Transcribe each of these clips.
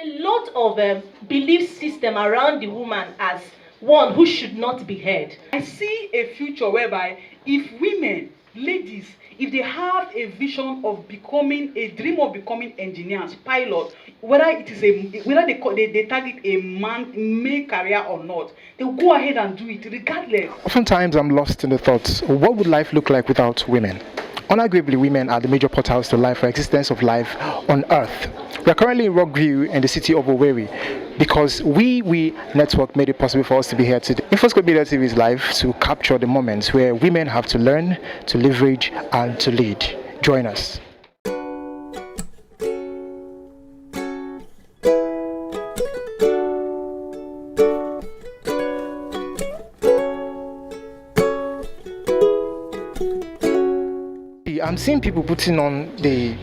A lot of belief system around the woman as one who should not be heard. I see a future whereby if women, ladies, if they have a vision of becoming, a dream of becoming engineers, pilots, whether they target a male career or not, they will go ahead and do it regardless. Oftentimes I'm lost in the thoughts, what would life look like without women? Unarguably, women are the major portals to life or existence of life on Earth. We are currently in Rockview in the city of Owerri because we network made it possible for us to be here today. InfoscopeMediaTV is live to capture the moments where women have to learn, to leverage, and to lead. Join us. I'm seeing people putting on the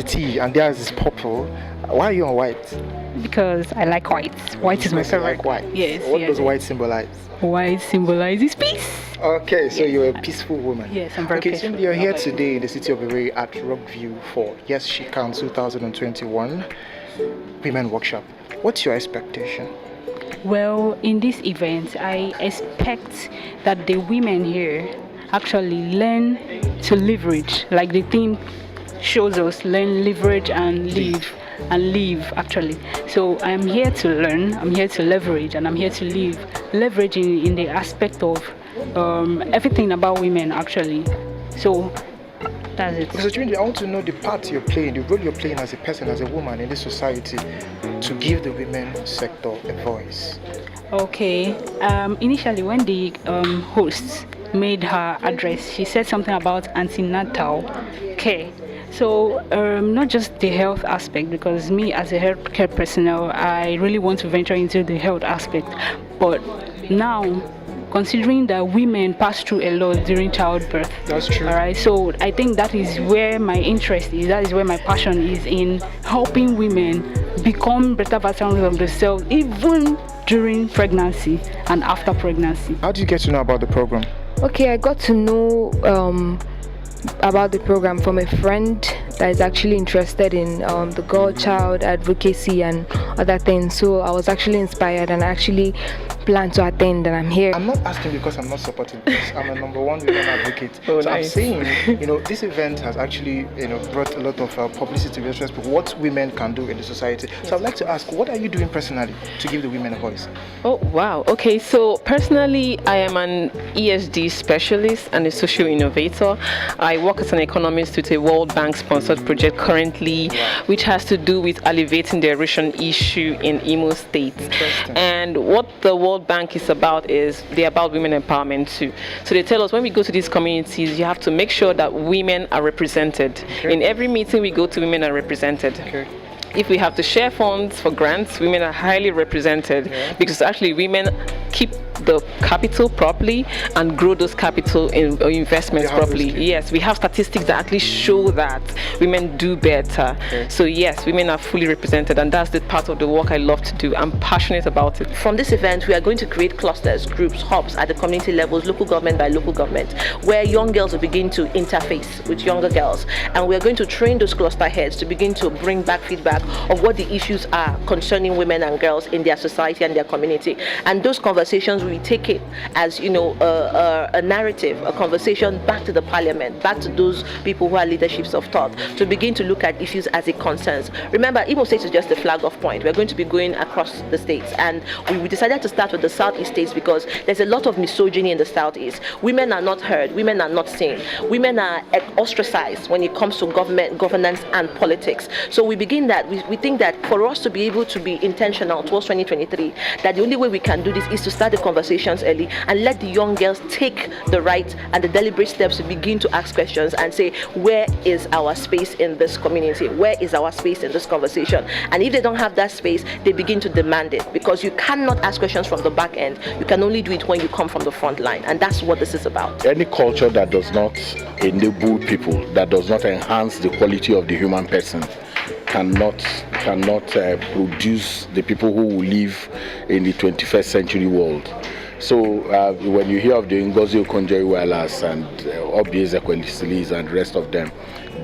tea, and theirs is purple. Why are you on white? Because I like white. White is my favorite. Like white? Yes. What does white symbolize? White symbolizes peace. Okay, so you're a peaceful woman. Yes, I'm very peaceful. So you're here today in the city of Owerri at Rockview for Yesshecan2021 Women Workshop. What's your expectation? Well, in this event, I expect that the women here actually learn to leverage, like the theme shows us, learn, leverage, and live actually. So I'm here to learn, I'm here to leverage, and I'm here to live. Leveraging in the aspect of everything about women actually. So that's it. Mr. Chimindi, I want to know the part you're playing, the role you're playing as a person, as a woman in this society to give the women sector a voice. Okay, initially when the host made her address, she said something about antenatal care. So not just the health aspect, because me as a healthcare personnel, I really want to venture into the health aspect. But now, considering that women pass through a lot during childbirth. That's true. All right, so I think that is where my interest is, that is where my passion is, in helping women become better versions of themselves, even during pregnancy and after pregnancy. How did you get to know about the program? Okay, I got to know about the program from a friend that is actually interested in the girl child advocacy and other things. So I was actually inspired and I actually plan to attend, and I'm here. I'm not asking because I'm not supporting this. I'm a number one women advocate. Oh, so nice. I'm saying, this event has actually, brought a lot of publicity with respect to what women can do in the society. So I'd like to ask, what are you doing personally to give the women a voice? Oh, wow. Okay, so personally, I am an ESG specialist and a social innovator. I work as an economist with a World Bank sponsored project currently, which has to do with alleviating the erosion issue in Imo State. And what the World Bank is about is they're about women empowerment too. So they tell us when we go to these communities, you have to make sure that women are represented. Okay. In every meeting we go to, women are represented. Okay. If we have to share funds for grants, women are highly represented, because actually women keep the capital properly and grow those capital investments properly. Yes, we have statistics that actually show that women do better. Okay. So yes, women are fully represented, and that's the part of the work I love to do. I'm passionate about it. From this event, we are going to create clusters, groups, hubs at the community levels, local government by local government, where young girls will begin to interface with younger girls, and we are going to train those cluster heads to begin to bring back feedback of what the issues are concerning women and girls in their society and their community. And those conversations, we take it as a narrative, a conversation back to the parliament, back to those people who are leaderships of thought, to begin to look at issues as it concerns. Remember, Imo State is just the flag off point. We're going to be going across the states, and we decided to start with the southeast states because there's a lot of misogyny in the southeast. Women are not heard, women are not seen, women are ostracized when it comes to governance and politics. So we begin that, we think that for us to be able to be intentional towards 2023, that the only way we can do this is to start the conversations early and let the young girls take the right and the deliberate steps to begin to ask questions and say, where is our space in this community? Where is our space in this conversation? And if they don't have that space, they begin to demand it, because you cannot ask questions from the back end. You can only do it when you come from the front line, and that's what this is about. Any culture that does not enable people, that does not enhance the quality of the human person, cannot produce the people who will live in the 21st century world. So when you hear of the Ngozi Okonjo-Iwealas and Obi Ezekwesili and the rest of them,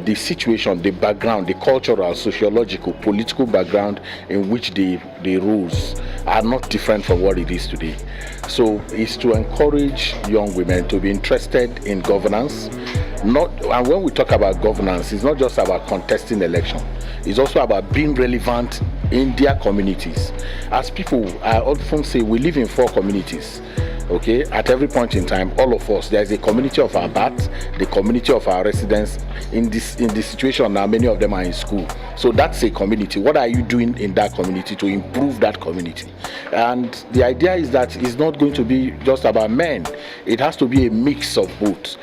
the situation, the background, the cultural, sociological, political background in which they rose are not different from what it is today. So it's to encourage young women to be interested in governance. And when we talk about governance, it's not just about contesting election. It's also about being relevant in their communities. As people, I often say, we live in 4 communities. Okay, at every point in time, all of us, there is a community of our birth, the community of our residence. In this situation now, many of them are in school. So that's a community. What are you doing in that community to improve that community? And the idea is that it's not going to be just about men. It has to be a mix of both,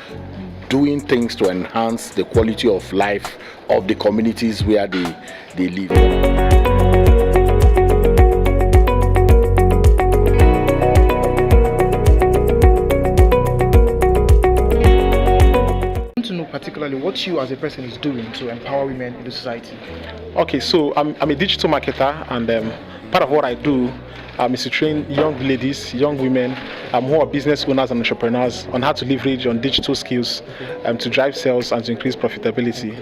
doing things to enhance the quality of life of the communities where they live. Particularly what you as a person is doing to empower women in the society. Okay, so I'm a digital marketer, and part of what I do is to train young ladies, young women who are business owners and entrepreneurs on how to leverage on digital skills to drive sales and to increase profitability.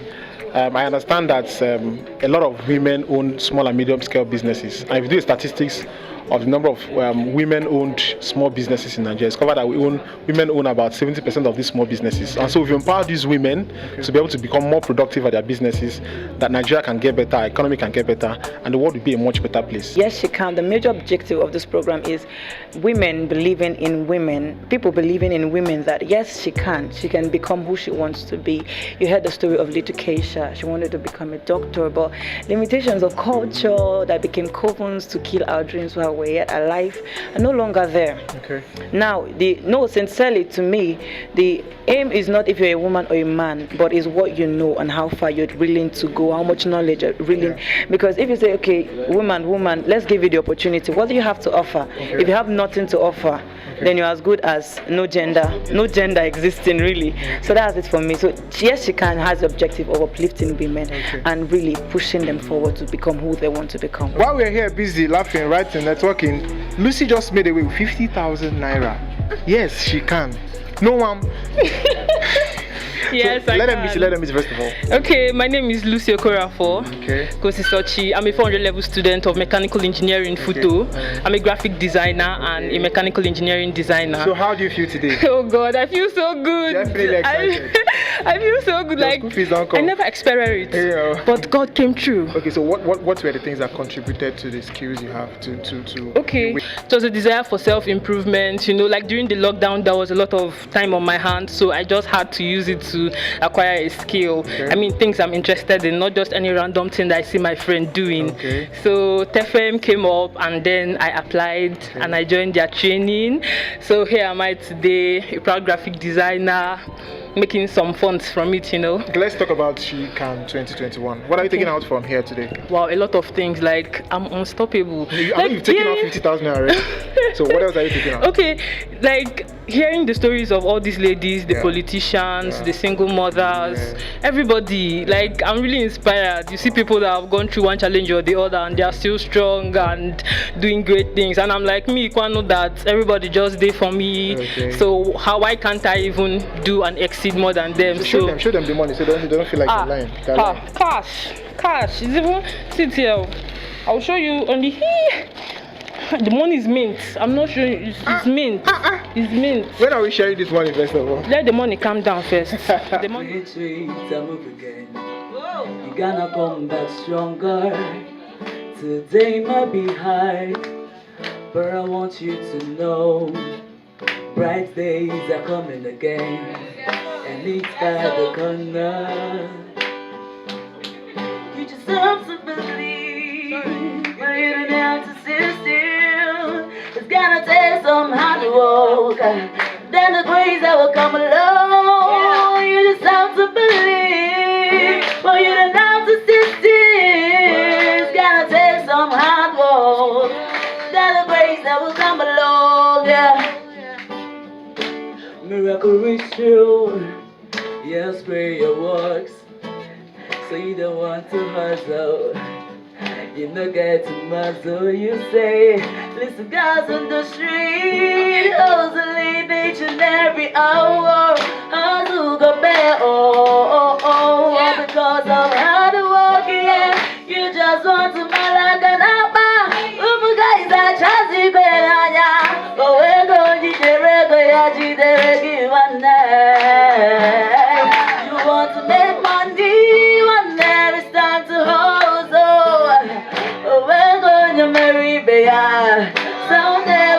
I understand that a lot of women own small and medium scale businesses, and if you do the statistics of the number of women-owned small businesses in Nigeria, discovered that women own about 70% of these small businesses. And so if you empower these women to be able to become more productive at their businesses, that Nigeria can get better, our economy can get better, and the world will be a much better place. Yes, she can. The major objective of this program is women believing in women, people believing in women that yes, she can become who she wants to be. You heard the story of little Keisha. She wanted to become a doctor, but limitations of culture that became covens to kill our dreams while we're yet alive are no longer there. Okay. Now, sincerely to me, the aim is not if you're a woman or a man, but is what you know and how far you're willing to go, how much knowledge you're willing. Yeah. Because if you say, okay, woman, let's give you the opportunity. What do you have to offer? Okay. If you have nothing to offer, then you're as good as no gender existing really. So that's it for me. So yes, she can has the objective of uplifting women and really pushing them forward to become who they want to become. While we're here busy laughing, writing, networking, Lucy just made away with 50,000 naira. Yes, she can. No, ma'am. Yes, so let them meet first of all. Okay, my name is Lucy Okorafor. Okay. Kosisochi. I'm a 400 level student of mechanical engineering Futo. I'm a graphic designer and a mechanical engineering designer. So how do you feel today? Oh God, I feel so good. Definitely excited. I feel so good. Like I never expected it, but God came through. Okay, so what were the things that contributed to the skills you have to Okay, it was a desire for self-improvement. You know, like during the lockdown, there was a lot of time on my hands, so I just had to use it to acquire a skill. I mean, things I'm interested in, not just any random thing that I see my friend doing. So TFM came up, and then I applied and I joined their training. So here am I today, a proud graphic designer, making some funds from it, you know. Let's talk about Yesshecan2021. What are you taking out from here today? Wow, a lot of things. Like I'm unstoppable. You've taken out 50,000 already. So what else are you taking out? Okay, like hearing the stories of all these ladies, the politicians, the single mothers, everybody. Like I'm really inspired. You see people that have gone through one challenge or the other, and they are still strong and doing great things. And I'm like, me, I know that everybody just there for me. So why can't I even do and exceed more than them? So show them the money so they don't feel like they're lying. Cash. It's even sit here. I'll show you only here. The money is mint. I'm not sure it's mint. It's mint. When are we sharing this money first of all? Let the money calm down first. The money. You gonna come back stronger. Today might be hard, but I want you to know bright days are coming again, and it's at the corner. You just have to believe, but you don't have to sit still. It's gonna take some hard work, then the grace that will come along. You just have to believe, but you don't have to sit still. It's gonna take some hard work, then the grace that will come along. Miracle is true. Yes, prayer works. So you don't want to hustle. You don't get to muzzle. You say, listen, God's on the street, hustling each and every hour. Hustle go back, someday.